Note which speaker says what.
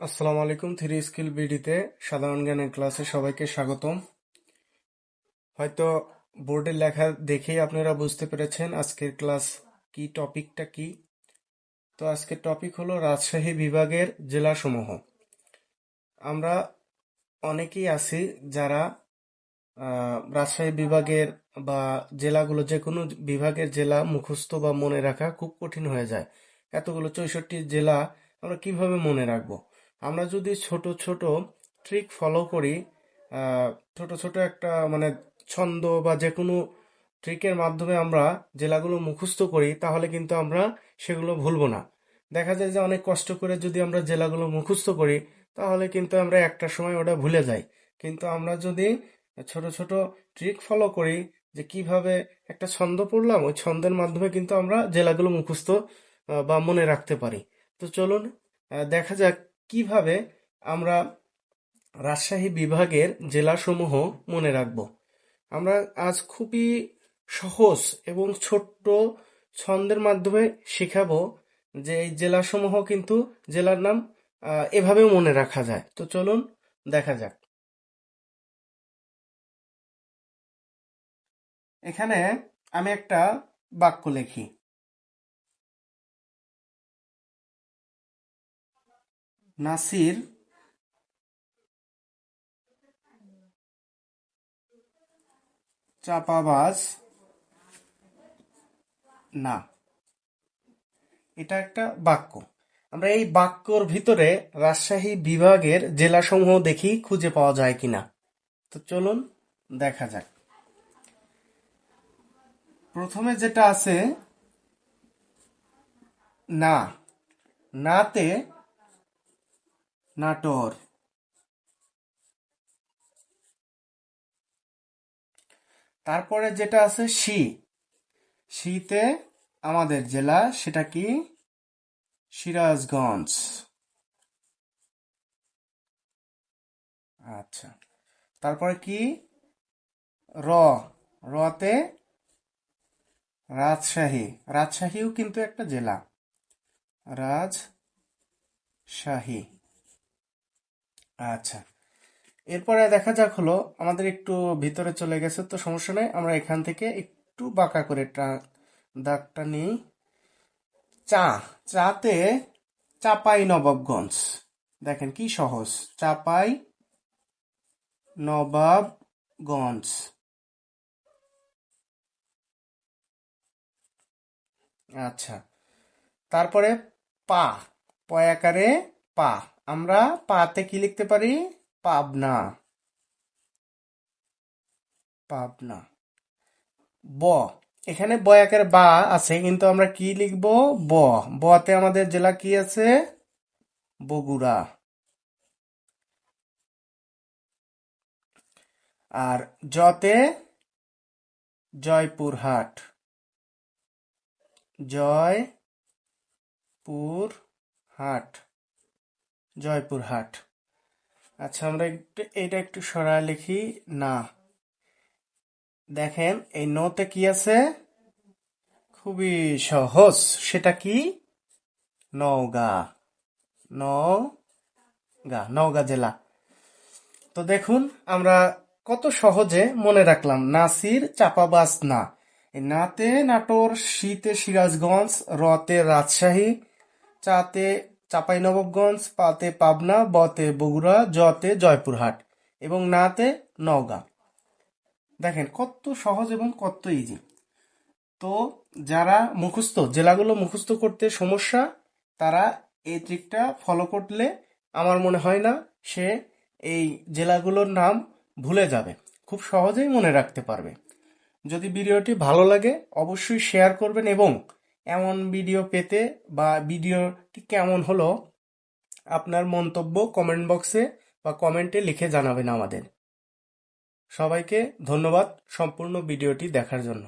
Speaker 1: আসসালামু আলাইকুম। Three skill বিডিতে সাধারণ জ্ঞানের ক্লাসে সবাইকে স্বাগতম। হয়তো বোর্ডের লেখা দেখেই আপনারা বুঝতে পেরেছেন আজকের ক্লাস কি, টপিকটা কি। তো আজকের টপিক হলো রাজশাহী বিভাগের জেলাসমূহ। আমরা অনেকেই আছি যারা রাজশাহী বিভাগের বা জেলাগুলো, যে কোনো বিভাগের জেলা মুখস্থ বা মনে রাখা খুব কঠিন হয়ে যায়। এতগুলো 64 জেলা আমরা কিভাবে মনে রাখবো? আমরা যদি ছোট ছোট ট্রিক ফলো করি, আহ, ছোট ছোট একটা মানে ছন্দ বা যে কোনো ট্রিকের মাধ্যমে আমরা জেলাগুলো মুখস্থ করি, তাহলে কিন্তু আমরা সেগুলো ভুলবো না। দেখা যায় যে অনেক কষ্ট করে যদি আমরা জেলাগুলো মুখস্থ করি, তাহলে কিন্তু আমরা একটা সময় ওটা ভুলে যাই। কিন্তু আমরা যদি ছোট ছোট ট্রিক ফলো করি, যে কিভাবে একটা ছন্দ পড়লাম, ওই ছন্দের মাধ্যমে কিন্তু আমরা জেলাগুলো মুখস্থ বা মনে রাখতে পারি। তো চলুন দেখা যাক কিভাবে আমরা রাজশাহী বিভাগের জেলাসমূহ মনে রাখব। আমরা আজ খুবই সহজ এবং ছোট্ট ছন্দের মাধ্যমে শেখাবো যে এই জেলাসমূহ কিন্তু জেলার নাম এভাবেও মনে রাখা যায়। তো চলুন দেখা যাক। এখানে আমি একটা বাক্য লিখি। নাসির চাপাবাজ না। এটা একটা বাক্য। আমরা এই বাক্যর ভিতরে রাজশাহী বিভাগের জেলাসমূহ দেখি খুঁজে পাওয়া যায় কিনা। তো চলুন দেখা যাক। প্রথমে যেটা আছে না, নাতে নাটোর। তারপরে যেটা আছে শীতে আমাদের জেলা, সেটা কি? সিরাজগঞ্জ। আচ্ছা, তারপরে কি? র, রতে রাজশাহী। রাজশাহীও কিন্তু একটা জেলা, রাজশাহী। আচ্ছা, এরপরে দেখা যাক হলো আমাদের একটু ভিতরে চলে গেছে, তো সমস্যা নেই, আমরা এখান থেকে একটু বাঁকা করে দাগটা নিই। চাতে চাপাই নবাবগঞ্জ। দেখেন কি সহজ, চাপাই নবাবগঞ্জ। আচ্ছা, তারপরে পা, পয়াকারে পা। আমরা পাতে কি লিখতে পারি? পাবনা, পাবনা। ব, এখানে বয়াকের বা আছে, কিন্তু আমরা কি লিখবো? ব। বতে আমাদের জেলা কি আছে? বগুড়া। আর জতে জয়পুরহাট, জয়পুরহাট, জয়পুরহাট। আচ্ছা, আমরা এটা একটু সরায় লিখি। না, দেখেন এই নতে কি আছে? খুবই সহজ, সেটা কি? নওগাঁ। নওগাঁ জেলা। তো দেখুন আমরা কত সহজে মনে রাখলাম। নাসির চাপাবাজ না, এই নাতে নাটোর, শীতে সিরাজগঞ্জ, রতে রাজশাহী, চাতে চাঁপাইনবাবগঞ্জ, পাতে পাবনা, বতে বগুড়া, জতে জয়পুরহাট এবং নাতে নওগাঁ। দেখেন কত সহজ এবং কত ইজি। তো যারা জেলাগুলো মুখস্থ করতে সমস্যা, তারা এই ট্রিকটা ফলো করলে আমার মনে হয় না সে এই জেলাগুলোর নাম ভুলে যাবে, খুব সহজেই মনে রাখতে পারবে। যদি ভিডিওটি ভালো লাগে অবশ্যই শেয়ার করবেন, এবং এমন ভিডিও পেতে বা ভিডিওটি কেমন হলো আপনার মন্তব্য কমেন্ট বক্সে বা কমেন্টে লিখে জানাবেন আমাদের। সবাইকে ধন্যবাদ সম্পূর্ণ ভিডিওটি দেখার জন্য।